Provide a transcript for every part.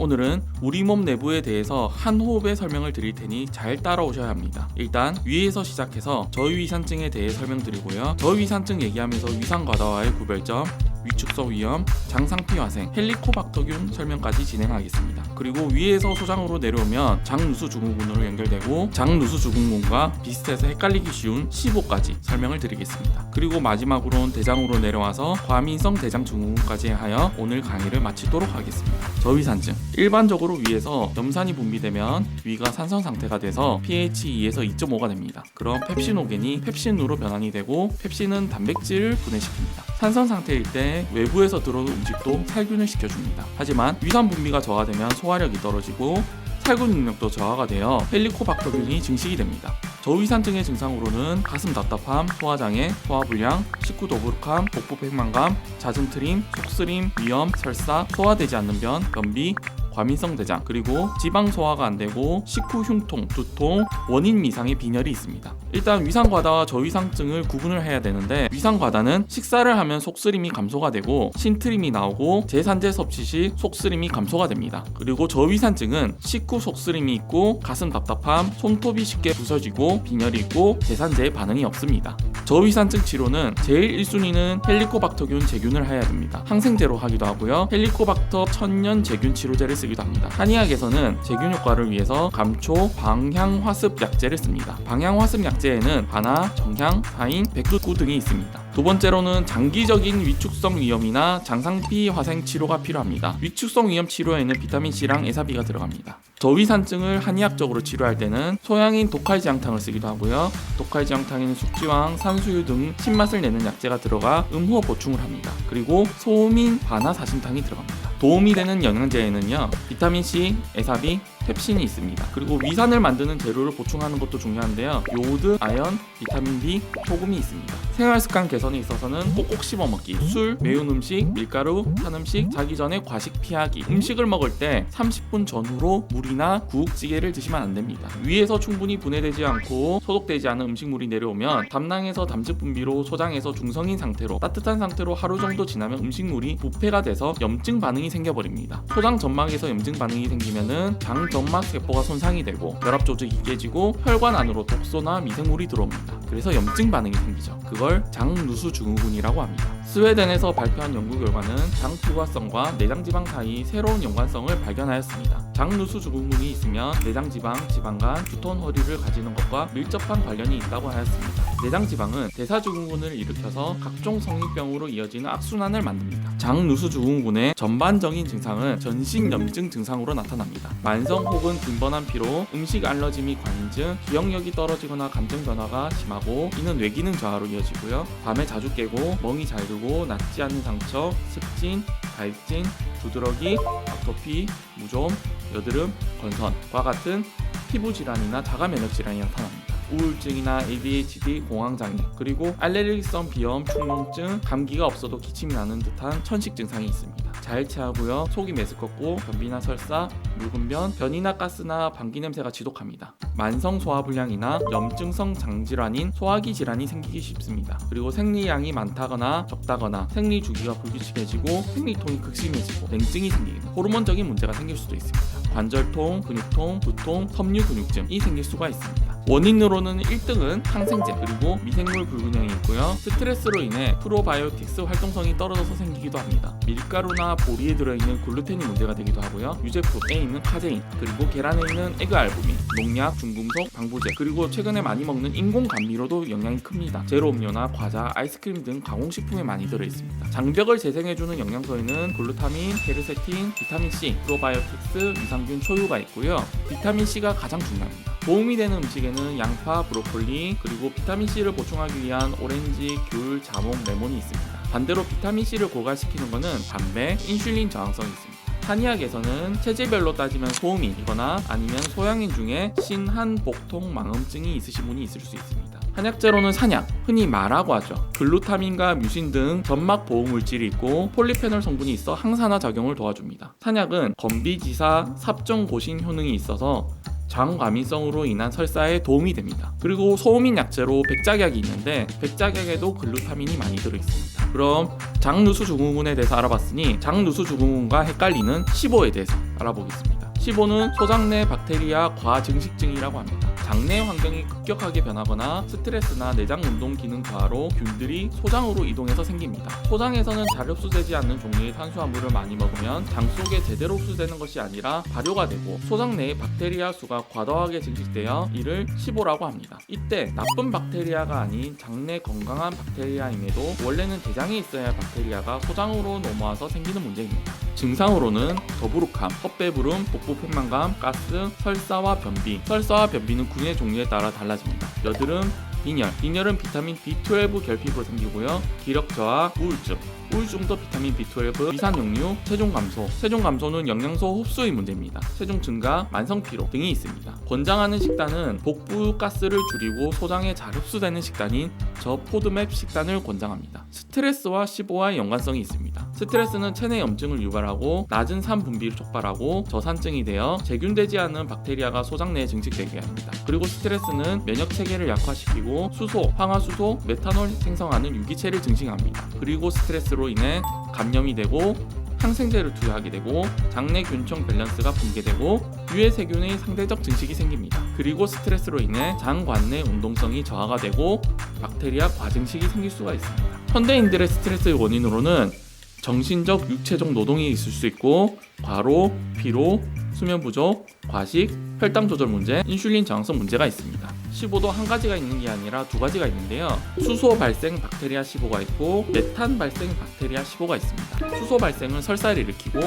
오늘은 우리 몸 내부에 대해서 한 호흡에 설명을 드릴 테니 잘 따라오셔야 합니다. 일단 위에서 시작해서 저위산증에 대해 설명드리고요. 저위산증 얘기하면서 위산과다와의 구별점, 위축성 위염, 장상피화생, 헬리코박터균 설명까지 진행하겠습니다. 그리고 위에서 소장으로 내려오면 장누수증후군으로 연결되고 장누수증후군과 비슷해서 헷갈리기 쉬운 15까지 설명을 드리겠습니다. 그리고 마지막으로는 대장으로 내려와서 과민성 대장증후군까지 하여 오늘 강의를 마치도록 하겠습니다. 저위산증, 일반적으로 위에서 염산이 분비되면 위가 산성 상태가 돼서 pH 2에서 2.5가 됩니다. 그럼 펩시노겐이 펩신으로 변환이 되고 펩신은 단백질을 분해시킵니다. 산성 상태일 때 외부에서 들어오는 음식도 살균을 시켜줍니다. 하지만 위산 분비가 저하되면 소화력이 떨어지고 살균 능력도 저하가 되어 헬리코박터균이 증식이 됩니다. 저위산증의 증상으로는 가슴 답답함, 소화장애, 소화불량, 식후 더부룩함, 복부 백만감, 잦은 트림, 속쓰림, 위염, 설사, 소화되지 않는 변, 변비, 과민성 대장, 그리고 지방 소화가 안 되고 식후 흉통, 두통, 원인 미상의 빈혈이 있습니다. 일단 위산과다와 저위산증을 구분을 해야 되는데, 위산과다는 식사를 하면 속쓰림이 감소가 되고 신트림이 나오고 제산제 섭취 시 속쓰림이 감소가 됩니다. 그리고 저위산증은 식후 속쓰림이 있고 가슴 답답함, 손톱이 쉽게 부서지고 빈혈이 있고 제산제에 반응이 없습니다. 저위산증 치료는 제일 1순위는 헬리코박터균 제균을 해야 됩니다. 항생제로 하기도 하고요. 헬리코박터 천년 제균 치료제를 쓰기도 합니다. 한의학에서는 제균 효과를 위해서 감초, 방향화습 약제를 씁니다. 방향화습 약제에는 반화, 정향, 사인, 백두구 등이 있습니다. 두 번째로는 장기적인 위축성 위염이나 장상피 화생 치료가 필요합니다. 위축성 위염 치료에는 비타민C랑 에사비가 들어갑니다. 저위산증을 한의학적으로 치료할 때는 소양인 독활지향탕을 쓰기도 하고요. 독활지향탕에는 숙지황, 산수유 등 신맛을 내는 약재가 들어가 음호흡 보충을 합니다. 그리고 소음인 반화사심탕이 들어갑니다. 도움이 되는 영양제에는요, 비타민C, 에사비, 펩신이 있습니다. 그리고 위산을 만드는 재료를 보충하는 것도 중요한데요, 요오드, 아연, 비타민 B, 소금이 있습니다. 생활습관 개선에 있어서는 꼭꼭 씹어먹기, 술, 매운 음식, 밀가루, 탄 음식, 자기 전에 과식 피하기, 음식을 먹을 때 30분 전후로 물이나 국, 찌개를 드시면 안 됩니다. 위에서 충분히 분해되지 않고 소독되지 않은 음식물이 내려오면 담낭에서 담즙 분비로 소장에서 중성인 상태로 따뜻한 상태로 하루 정도 지나면 음식물이 부패가 돼서 염증 반응이 생겨버립니다. 소장 점막에서 염증 반응이 생기면은 장 점막 세포가 손상이 되고 혈압 조직이 깨지고 혈관 안으로 독소나 미생물이 들어옵니다. 그래서 염증 반응이 생기죠. 그걸 장누수증후군이라고 합니다. 스웨덴에서 발표한 연구 결과는 장 투과성과 내장지방 사이 새로운 연관성을 발견하였습니다. 장누수증후군이 있으면 내장지방, 지방간, 두터운 허리를 가지는 것과 밀접한 관련이 있다고 하였습니다. 내장지방은 대사증후군을 일으켜서 각종 성인병으로 이어지는 악순환을 만듭니다. 장누수증후군의 전반적인 증상은 전신염증 증상으로 나타납니다. 만성 혹은 빈번한 피로, 음식 알러지 및 관인증, 기억력이 떨어지거나 감정 변화가 심하고 이는 뇌기능 저하로 이어지고요. 밤에 자주 깨고 멍이 잘 들고 낫지 않는 상처, 습진, 발진, 두드러기, 아토피, 무좀, 여드름, 건선과 같은 피부 질환이나 자가 면역 질환이 나타납니다. 우울증이나 ADHD, 공황장애, 그리고 알레르기성 비염, 축농증, 감기가 없어도 기침이 나는 듯한 천식 증상이 있습니다. 잘 체하고요. 속이 메스껍고 변비나 설사, 묽은 변, 변이나 가스나 방귀 생김새가 지독합니다. 만성 소화불량이나 염증성 장질환인 소화기 질환이 생기기 쉽습니다. 그리고 생리량이 많다거나 적다거나 생리 주기가 불규칙해지고 생리통이 극심해지고 냉증이 생기고 호르몬적인 문제가 생길 수도 있습니다. 관절통, 근육통, 두통, 섬유 근육증이 생길 수가 있습니다. 원인으로는 1등은 항생제 그리고 미생물 불균형이 있고요. 스트레스로 인해 프로바이오틱스 활동성이 떨어져서 생기기도 합니다. 밀가루나 보리에 들어있는 글루텐이 문제가 되기도 하고요. 유제품에 있는 카제인, 그리고 계란에 있는 에그알부민, 농약, 중금속, 방부제, 그리고 최근에 많이 먹는 인공 감미료도 영향이 큽니다. 제로 음료나 과자, 아이스크림 등 가공식품에 많이 들어있습니다. 장벽을 재생해주는 영양소에는 글루타민, 케르세틴, 비타민C, 프로바이오틱스, 유산균, 초유가 있고요. 비타민C가 가장 중요합니다. 도움이 되는 음식에는 양파, 브로콜리, 그리고 비타민C를 보충하기 위한 오렌지, 귤, 자몽, 레몬이 있습니다. 반대로 비타민C를 고갈시키는 것은 담배, 인슐린 저항성이 있습니다. 한의학에서는 체질별로 따지면 소음이거나 아니면 소양인 중에 신한복통 망음증이 있으신 분이 있을 수 있습니다. 한약재로는 산약, 흔히 마라고 하죠. 글루타민과 뮤신 등 점막 보호 물질이 있고 폴리페놀 성분이 있어 항산화 작용을 도와줍니다. 산약은 건비지사, 삽종고신 효능이 있어서 장과민성으로 인한 설사에 도움이 됩니다. 그리고 소음인 약재로 백작약이 있는데 백작약에도 글루타민이 많이 들어있습니다. 그럼 장누수 증후군에 대해서 알아봤으니 장누수 증후군과 헷갈리는 SIBO에 대해서 알아보겠습니다. SIBO는 소장내 박테리아 과증식증이라고 합니다. 장내 환경이 급격하게 변하거나 스트레스나 내장 운동 기능 저하로 균들이 소장으로 이동해서 생깁니다. 소장에서는 잘 흡수되지 않는 종류의 탄수화물을 많이 먹으면 장 속에 제대로 흡수되는 것이 아니라 발효가 되고 소장 내의 박테리아 수가 과도하게 증식되어 이를 SIBO라고 합니다. 이때 나쁜 박테리아가 아닌 장내 건강한 박테리아임에도 원래는 대장에 있어야 할 박테리아가 소장으로 넘어와서 생기는 문제입니다. 증상으로는 더부룩함, 헛배부름, 복부 팽만감, 가스, 설사와 변비. 설사와 변비는 군의 종류에 따라 달라집니다. 여드름, 빈혈은 비타민 B12 결핍으로 생기고요. 기력 저하, 우울증도 비타민 B12, 위산 역류, 체중 감소. 체중 감소는 영양소 흡수의 문제입니다. 체중 증가, 만성 피로 등이 있습니다. 권장하는 식단은 복부 가스를 줄이고 소장에 잘 흡수되는 식단인 저포드맵 식단을 권장합니다. 스트레스와 SIBO와의 연관성이 있습니다. 스트레스는 체내 염증을 유발하고 낮은 산 분비를 촉발하고 저산증이 되어 제균되지 않은 박테리아가 소장 내에 증식되게 합니다. 그리고 스트레스는 면역 체계를 약화시키고 수소, 황화수소, 메탄올 생성하는 유기체를 증식합니다. 그리고 스트레스로 인해 감염이 되고 항생제를 투여하게 되고 장내 균총 밸런스가 붕괴되고 유해 세균의 상대적 증식이 생깁니다. 그리고 스트레스로 인해 장관내 운동성이 저하가 되고 박테리아 과증식이 생길 수가 있습니다. 현대인들의 스트레스의 원인으로는 정신적, 육체적 노동이 있을 수 있고 과로, 피로, 수면 부족, 과식, 혈당 조절 문제, 인슐린 저항성 문제가 있습니다. SIBO도 한 가지가 있는 게 아니라 두 가지가 있는데요. 수소 발생 박테리아 SIBO가 있고 메탄 발생 박테리아 SIBO가 있습니다. 수소 발생은 설사를 일으키고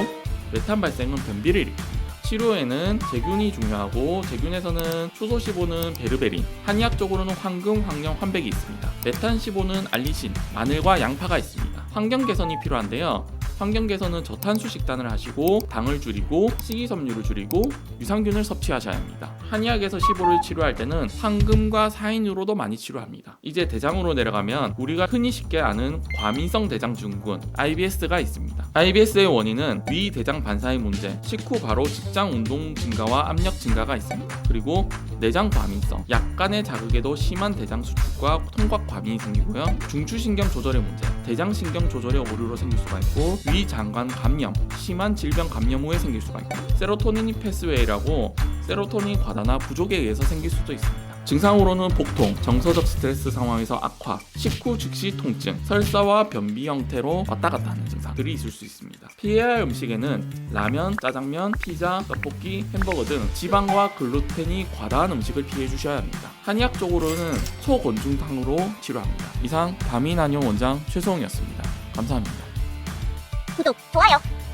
메탄 발생은 변비를 일으킵니다. 치료에는 제균이 중요하고 제균에서는 수소 SIBO는 베르베린, 한의학적으로는 황금, 황령, 환백이 있습니다. 메탄 SIBO는 알리신, 마늘과 양파가 있습니다. 환경 개선이 필요한데요. 환경 개선은 저탄수 식단을 하시고 당을 줄이고 식이섬유를 줄이고 유산균을 섭취하셔야 합니다. 한의학에서 SIBO를 치료할 때는 황금과 사인으로도 많이 치료합니다. 이제 대장으로 내려가면 우리가 흔히 쉽게 아는 과민성 대장 증후군 IBS가 있습니다. IBS의 원인은 위 대장 반사의 문제, 식후 바로 직장 운동 증가와 압력 증가가 있습니다. 그리고 내장 과민성, 약간의 자극에도 심한 대장 수축과 통각 과민이 생기고요. 중추신경 조절의 문제, 대장신경 조절의 오류로 생길 수가 있고 위장관 감염, 심한 질병 감염 후에 생길 수가 있고 세로토닌 패스웨이라고 세로토닌 과다나 부족에 의해서 생길 수도 있습니다. 증상으로는 복통, 정서적 스트레스 상황에서 악화, 식후 즉시 통증, 설사와 변비 형태로 왔다 갔다 하는 증상들이 있을 수 있습니다. 피해야 할 음식에는 라면, 짜장면, 피자, 떡볶이, 햄버거 등 지방과 글루텐이 과다한 음식을 피해 주셔야 합니다. 한의학적으로는 소곤충탕으로 치료합니다. 이상 바민안녕 원장 최소홍이었습니다. 감사합니다. 구독, 좋아요.